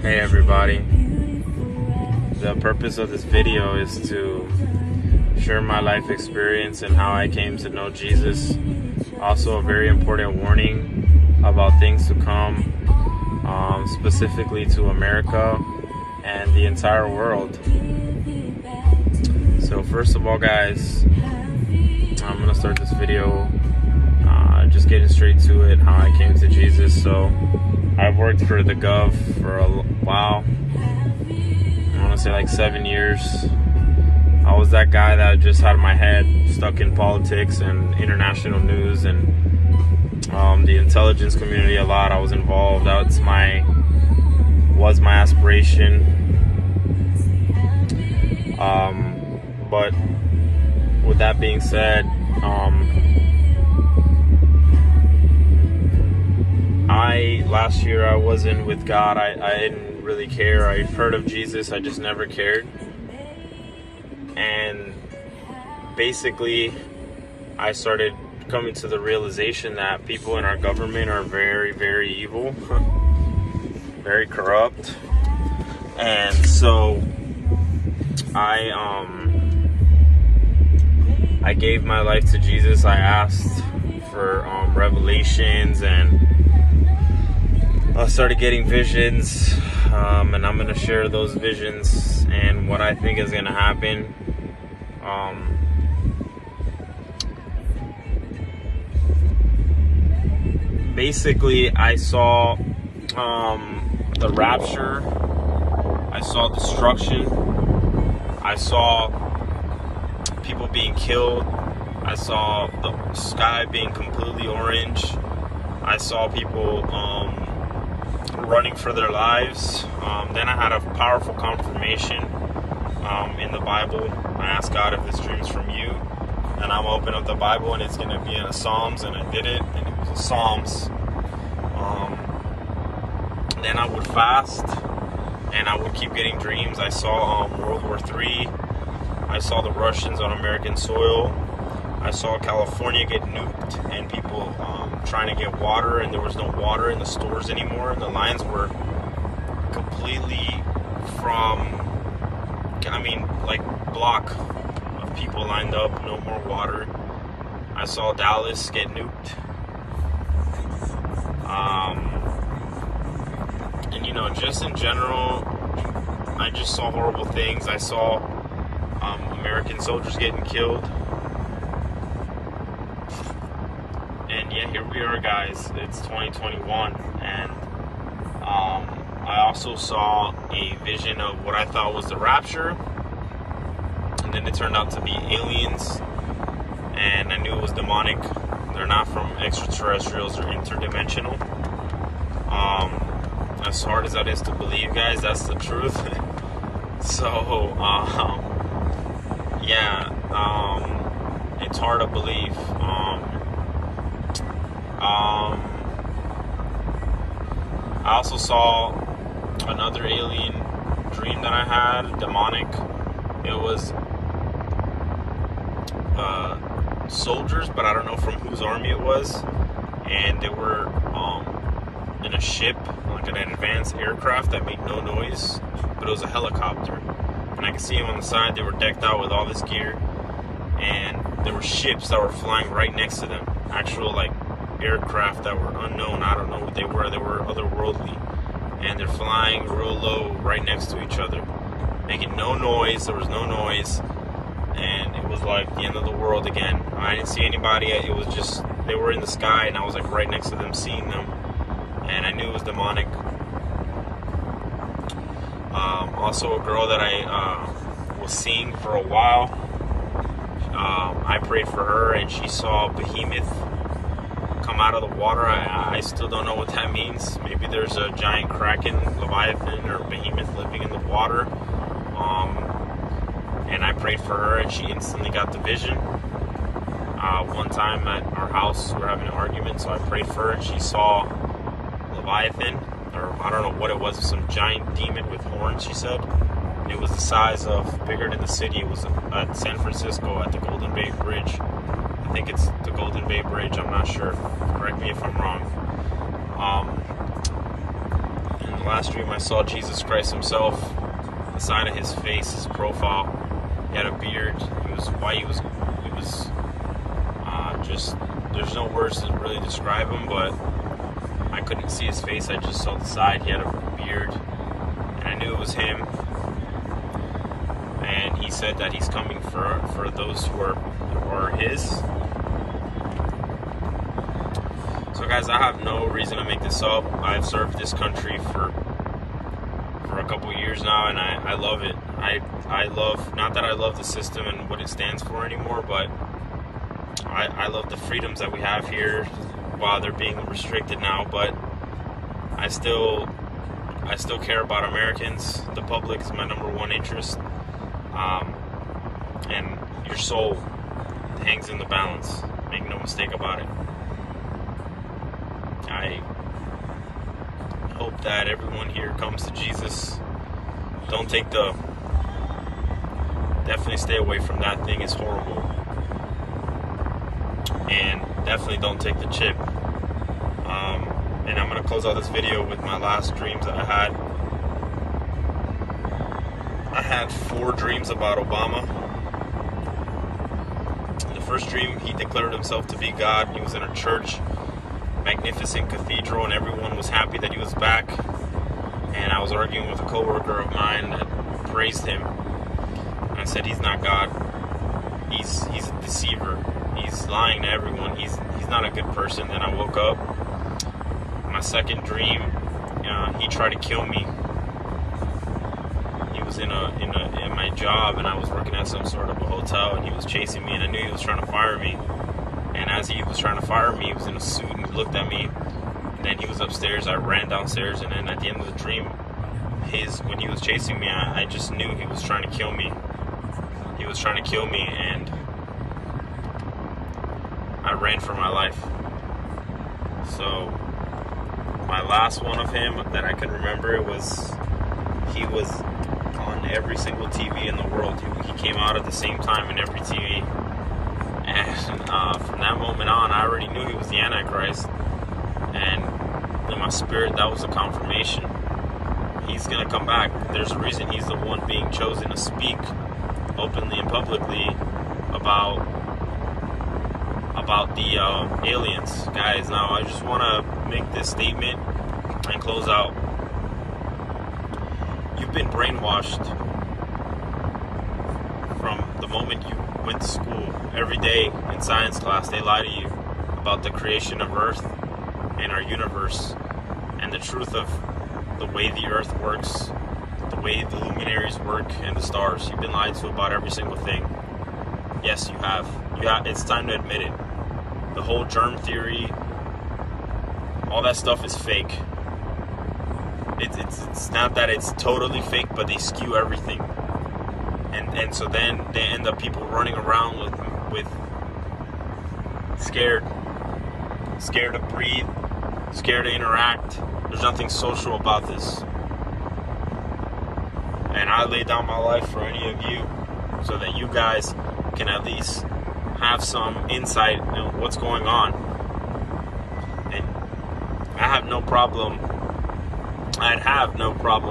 Hey everybody, the purpose of this video is to share my life experience and how I came to know Jesus. Also a very important warning about things to come, specifically to America and the entire world. So first of all guys, I'm going to start this video just getting straight to it, how I came to Jesus. So I've worked for the Gov for a while. I want to say like 7 years. I was that guy that just had my head stuck in politics and international news and the intelligence community a lot. I was involved. Was my aspiration. But with that being said, last year I wasn't with God. I didn't really care. I heard of Jesus, I just never cared. And basically I started coming to the realization that people in our government are very, very evil, very corrupt. And so I gave my life to Jesus. I asked for revelations, and I started getting visions, and I'm going to share those visions and what I think is going to happen. Basically, I saw the rapture, I saw destruction, I saw people being killed, I saw the sky being completely orange, I saw people running for their lives. Then I had a powerful confirmation in the Bible. I asked God if this dream is from you, and I'm gonna open up the Bible and it's going to be in the Psalms, and I did it, and it was the Psalms. Then I would fast, and I would keep getting dreams. I saw World War III. I saw the Russians on American soil. I saw California get nuked, and people trying to get water, and there was no water in the stores anymore, and the lines were completely block of people lined up, no more water. I saw Dallas get nuked. And just in general, I just saw horrible things. I saw American soldiers getting killed. And yeah, here we are, guys. It's 2021, and I also saw a vision of what I thought was the rapture, and then it turned out to be aliens, and I knew it was demonic. They're not from extraterrestrials, they're interdimensional. As hard as that is to believe, guys, that's the truth. So it's hard to believe. I also saw another alien dream that I had, demonic. It was soldiers, but I don't know from whose army it was, and they were in a ship, like an advanced aircraft that made no noise, but it was a helicopter, and I could see them on the side. They were decked out with all this gear, and there were ships that were flying right next to them, actual aircraft that were unknown. I don't know what they were otherworldly, and they're flying real low right next to each other, making no noise. There was no noise, and it was like the end of the world again. I didn't see anybody. It was just, they were in the sky, and I was right next to them, seeing them, and I knew it was demonic. Also a girl that I was seeing for a while, I prayed for her, and she saw Behemoth come out of the water. I still don't know what that means. Maybe there's a giant kraken, leviathan, or behemoth living in the water. And I prayed for her, and she instantly got the vision. One time at our house, we were having an argument, so I prayed for her, and she saw leviathan, or I don't know what it was, some giant demon with horns, she said. And it was the size of, bigger than the city. It was at San Francisco at the Golden Bay Bridge. I think it's the Golden Bay Bridge, I'm not sure. Correct me if I'm wrong. And last dream I saw Jesus Christ himself, the side of his face, his profile. He had a beard. He was white. He was just, there's no words to really describe him, but I couldn't see his face. I just saw the side. He had a beard, and I knew it was him. And he said that he's coming for those who are his. So guys, I have no reason to make this up. I've served this country for a couple years now, and I love it. I love, not that I love the system and what it stands for anymore, but I love the freedoms that we have here while they're being restricted now. But I still care about Americans. The public is my number one interest. And your soul hangs in the balance. Make no mistake about it. I hope that everyone here comes to Jesus. Don't take definitely stay away from that thing. It's horrible. And definitely don't take the chip. And I'm going to close out this video with my last dreams that I had. I had 4 dreams about Obama. In the first dream, he declared himself to be God. He was in a church, magnificent cathedral, and everyone was happy that he was back. And I was arguing with a coworker of mine that praised him. And I said, he's not God. He's a deceiver. He's lying to everyone. He's not a good person. Then I woke up. My second dream, he tried to kill me. He was in my job, and I was working at some sort of a hotel, and he was chasing me, and I knew he was trying to fire me. And as he was trying to fire me, he was in a suit, and he looked at me. And then he was upstairs. I ran downstairs, and then at the end of the dream, when he was chasing me, I just knew he was trying to kill me. He was trying to kill me, and I ran for my life. So my last one of him that I can remember was he was on every single TV in the world. He came out at the same time in every TV. And from that moment on, I already knew he was the Antichrist. And in my spirit, that was a confirmation. He's going to come back. There's a reason he's the one being chosen to speak openly and publicly about the aliens. Guys, now I just want to make this statement and close out. You've been brainwashed from the moment you went to school. Every day in science class, they lie to you about the creation of Earth and our universe and the truth of the way the Earth works, the way the luminaries work, and the stars. You've been lied to about every single thing. Yes, you have. It's time to admit it. The whole germ theory, all that stuff is fake. It's not that it's totally fake, but they skew everything. And so then they end up people running around with scared to breathe, scared to interact. There's nothing social about this. And I lay down my life for any of you so that you guys can at least have some insight in what's going on. And I'd have no problem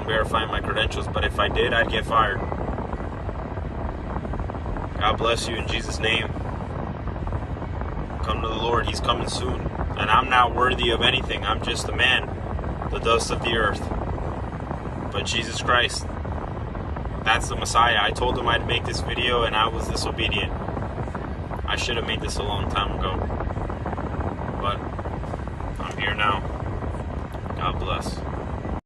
verifying my credentials, but if I did, I'd get fired. God bless you in Jesus' name. Come to the Lord. He's coming soon. And I'm not worthy of anything. I'm just a man, the dust of the earth. But Jesus Christ, that's the Messiah. I told him I'd make this video, and I was disobedient. I should have made this a long time ago. But I'm here now. God bless.